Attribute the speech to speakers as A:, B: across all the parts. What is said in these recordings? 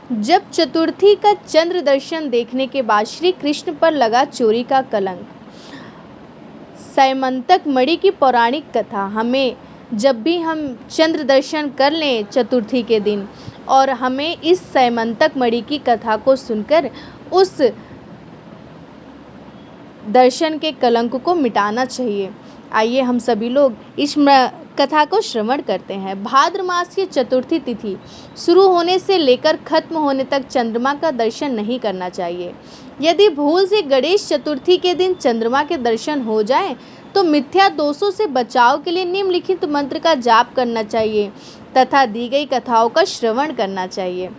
A: जब चतुर्थी का चंद्र दर्शन देखने के बाद श्री कृष्ण पर लगा चोरी का कलंक। सैमंतक मणि की पौराणिक कथा। हमें जब भी हम चंद्र दर्शन कर लें चतुर्थी के दिन, और हमें इस सैमंतक मणि की कथा को सुनकर उस दर्शन के कलंक को मिटाना चाहिए। आइए हम सभी लोग इस कथा को श्रवण करते हैं। भाद्र मास की चतुर्थी तिथि शुरू होने से लेकर खत्म होने तक चंद्रमा का दर्शन नहीं करना चाहिए। यदि भूल से गणेश चतुर्थी के दिन चंद्रमा के दर्शन हो जाए तो मिथ्या दोषों से बचाव के लिए निम्नलिखित मंत्र का जाप करना चाहिए तथा दी गई कथाओं का श्रवण करना चाहिए।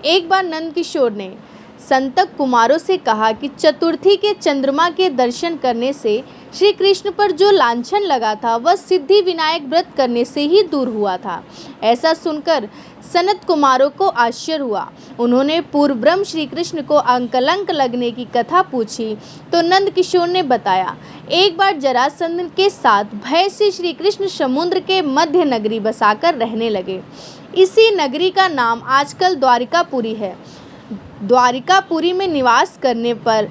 A: एक बार नंदकिशोर ने संतक कुमारों से कहा कि चतुर्थी के चंद्रमा के दर्शन करने से श्री कृष्ण पर जो लांछन लगा था वह सिद्धि विनायक व्रत करने से ही दूर हुआ था। ऐसा सुनकर सनत कुमारों को आश्चर्य हुआ। उन्होंने पूर्व ब्रह्म श्री कृष्ण को अंकलंक लगने की कथा पूछी तो नंदकिशोर ने बताया, एक बार जरासंध के साथ भय से श्री कृष्ण समुद्र के मध्य नगरी बसाकर रहने लगे। इसी नगरी का नाम आजकल द्वारिकापुरी है। द्वारिकापुरी में निवास करने पर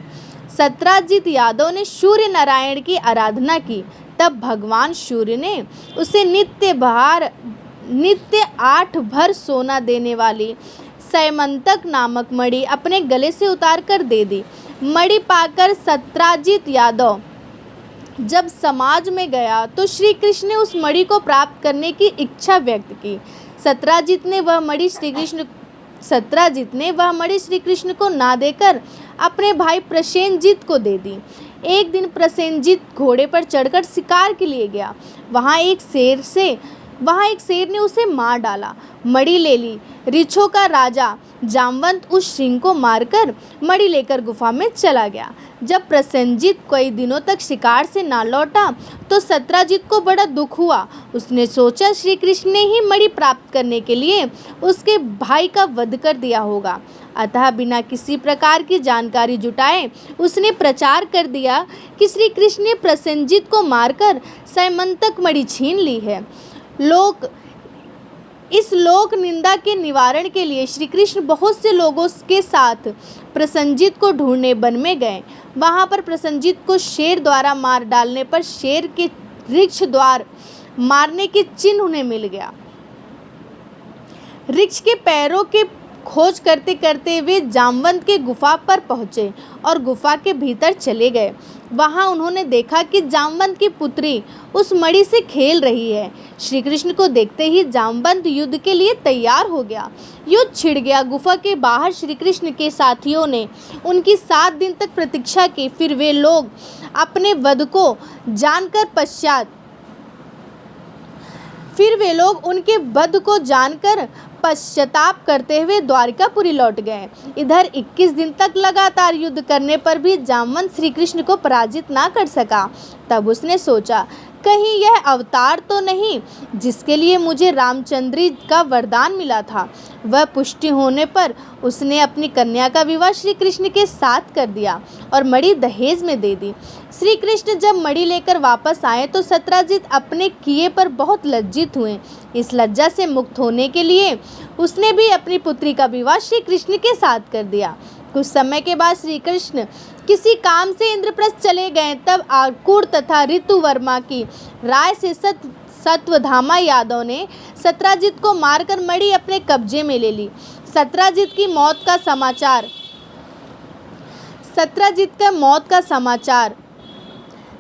A: सत्राजित यादव ने सूर्य नारायण की आराधना की। तब भगवान सूर्य ने उसे नित्य 8 भर सोना देने वाली सैमंतक नामक मणि अपने गले से उतार कर दे दी। मणि पाकर सत्राजित यादव जब समाज में गया तो श्री कृष्ण ने उस मणि को प्राप्त करने की इच्छा व्यक्त की। सत्राजित ने वह मणि श्री कृष्ण को ना देकर अपने भाई प्रसेनजीत को दे दी। एक दिन प्रसेनजीत घोड़े पर चढ़कर शिकार के लिए गया। वहाँ एक शेर ने उसे मार डाला, मणि ले ली। ऋक्षों का राजा जामवंत उस सिंह को मारकर मणि लेकर गुफा में चला गया। जब प्रसेनजीत कई दिनों तक शिकार से ना लौटा तो सत्राजित को बड़ा दुख हुआ। उसने सोचा श्री कृष्ण ने ही मणि प्राप्त करने के लिए उसके भाई का वध कर दिया होगा। अतः बिना किसी प्रकार की जानकारी जुटाए उसने प्रचार कर दिया कि श्री कृष्ण ने प्रसेनजीत को मारकर सैमंतक मणि छीन ली है। इस लोक निंदा के निवारण के लिए श्री कृष्ण बहुत से लोगों के साथ प्रसेनजीत को ढूंढने वन में गए। वहां पर प्रसेनजीत को शेर द्वारा मार डालने पर शेर के वृक्ष द्वार मारने के चिन्ह उन्हें मिल गया। वृक्ष के पैरों के खोज करते करते वे जामवंत के गुफा पर पहुंचे और गुफा के भीतर चले गए। वहां उन्होंने देखा कि जामवंत की पुत्री उस मणि से खेल रही है। श्री कृष्ण को देखते ही जामवंत युद्ध के लिए तैयार हो गया। युद्ध छिड़ गया। गुफा के बाहर श्री कृष्ण के साथियों ने उनकी 7 दिन तक प्रतीक्षा की। फिर वे लोग अपने वध को जानकर पश्चाताप करते हुए द्वारिकापुरी लौट गए। इधर 21 दिन तक लगातार युद्ध करने पर भी जामवंत श्री कृष्ण को पराजित ना कर सका। तब उसने सोचा, कहीं यह अवतार तो नहीं जिसके लिए मुझे रामचंद्र का वरदान मिला था। वह पुष्टि होने पर उसने अपनी कन्या का विवाह श्री कृष्ण के साथ कर दिया और मणि दहेज में दे दी। श्री कृष्ण जब मणि लेकर वापस आए तो सत्राजित अपने किए पर बहुत लज्जित हुए। इस लज्जा से मुक्त होने के लिए उसने भी अपनी पुत्री का विवाह श्री कृष्ण के साथ कर दिया। कुछ समय के बाद श्री कृष्ण किसी काम से इंद्रप्रस्थ चले गए। तब आकुर तथा ऋतु वर्मा की राय से सत्वधामा यादव ने सत्राजित को मारकर मणि अपने कब्जे में ले ली। सत्राजित की मौत का समाचार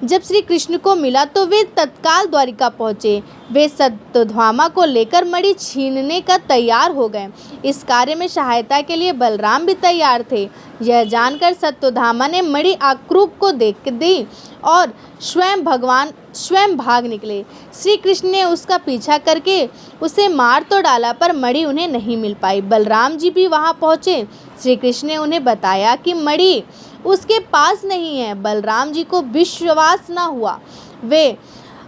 A: जब श्री कृष्ण को मिला तो वे तत्काल द्वारिका पहुंचे। वे सत्यधामा को लेकर मणि छीनने का तैयार हो गए। इस कार्य में सहायता के लिए बलराम भी तैयार थे। यह जानकर सत्यधामा ने मणि आक्रूप को देख दी और स्वयं भाग निकले। श्री कृष्ण ने उसका पीछा करके उसे मार तो डाला पर मणि उन्हें नहीं मिल पाई। बलराम जी भी वहां पहुंचे। श्री कृष्ण ने उन्हें बताया कि मणि उसके पास नहीं है। बलराम जी को विश्वास न हुआ। वे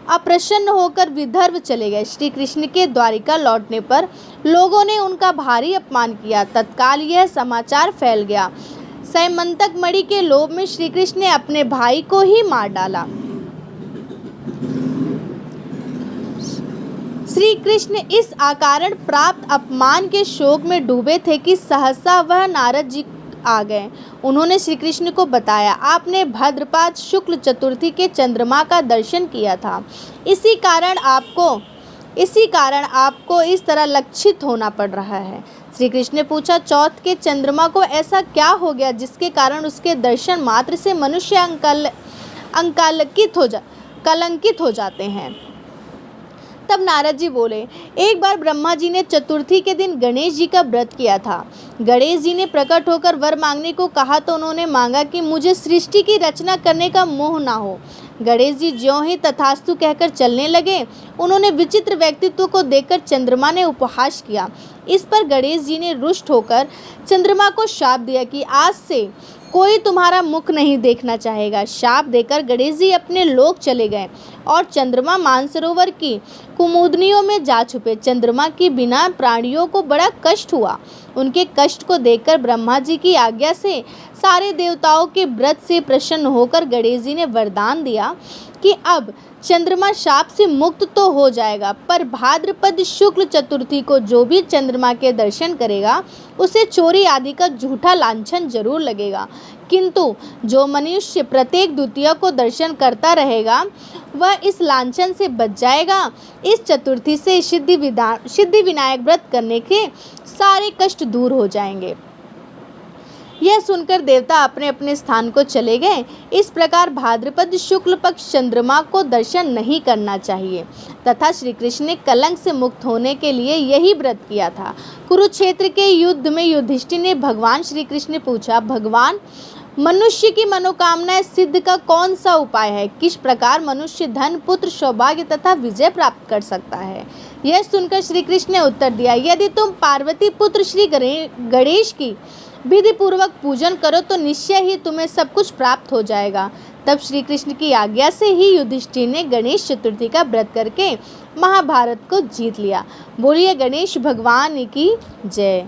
A: अप्रसन्न होकर विदर्भ चले गए। श्री कृष्ण के द्वारिका लौटने पर लोगों ने उनका भारी अपमान किया। तत्काल यह समाचार फैल गया। सैमंतक मणि के लोभ में श्री कृष्ण ने अपने भाई को ही मार डाला। श्री कृष्ण इस अकारण प्राप्त अपमान के शोक में डूबे थे कि सहसा वह नारद जी आ गए। उन्होंने श्री कृष्ण को बताया, आपने भाद्रपद शुक्ल चतुर्थी के चंद्रमा का दर्शन किया था, इसी कारण आपको इस तरह लक्षित होना पड़ रहा है। श्री कृष्ण ने पूछा, चौथ के चंद्रमा को ऐसा क्या हो गया जिसके कारण उसके दर्शन मात्र से मनुष्य कलंकित हो जाते हैं। तब नारद जी बोले, एक बार ब्रह्मा जी ने चतुर्थी के दिन गणेश जी का व्रत किया था। गणेश जी ने प्रकट होकर वर मांगने को कहा तो उन्होंने मांगा कि मुझे सृष्टि की रचना करने का मोह ना हो। गणेश जी ज्यों ही तथास्तु कहकर चलने लगे। उन्होंने विचित्र व्यक्तित्व को देखकर चंद्रमा ने उपहास किया। इस पर गणेश जी ने रुष्ट होकर चंद्रमा को शाप दिया कि आज से कोई तुम्हारा मुख नहीं देखना चाहेगा। शाप देकर गणेश जी अपने लोक चले गए और चंद्रमा मानसरोवर की कुमुदनियों में जा छुपे। चंद्रमा की बिना प्राणियों को बड़ा कष्ट हुआ। उनके कष्ट को देखकर ब्रह्मा जी की आज्ञा से सारे देवताओं के व्रत से प्रसन्न होकर गणेश जी ने वरदान दिया कि अब चंद्रमा शाप से मुक्त तो हो जाएगा, पर भाद्रपद शुक्ल चतुर्थी को जो भी चंद्रमा के दर्शन करेगा उसे चोरी आदि का झूठा लांछन जरूर लगेगा, किंतु जो मनुष्य प्रत्येक द्वितीय को दर्शन करता रहेगा वह इस लांछन से बच जाएगा। इस चतुर्थी से सिद्धि विनायक व्रत करने के सारे कष्ट दूर हो जाएंगे। यह सुनकर देवता अपने अपने स्थान को चले गए। इस प्रकार भाद्रपद शुक्ल पक्ष चंद्रमा को दर्शन नहीं करना चाहिए तथा श्री कृष्ण ने कलंक से मुक्त होने के लिए यही व्रत किया था। कुरुक्षेत्र के युद्ध में युधिष्ठिर ने भगवान श्री कृष्ण ने पूछा, भगवान, मनुष्य की मनोकामनाएं सिद्ध का कौन सा उपाय है? किस प्रकार मनुष्य धन, पुत्र, सौभाग्य तथा विजय प्राप्त कर सकता है? यह सुनकर श्री कृष्ण ने उत्तर दिया, यदि तुम पार्वती पुत्र श्री गणेश की विधि पूर्वक पूजन करो तो निश्चय ही तुम्हें सब कुछ प्राप्त हो जाएगा। तब श्री कृष्ण की आज्ञा से ही युधिष्ठिर ने गणेश चतुर्थी का व्रत करके महाभारत को जीत लिया। बोलिए गणेश भगवान की जय।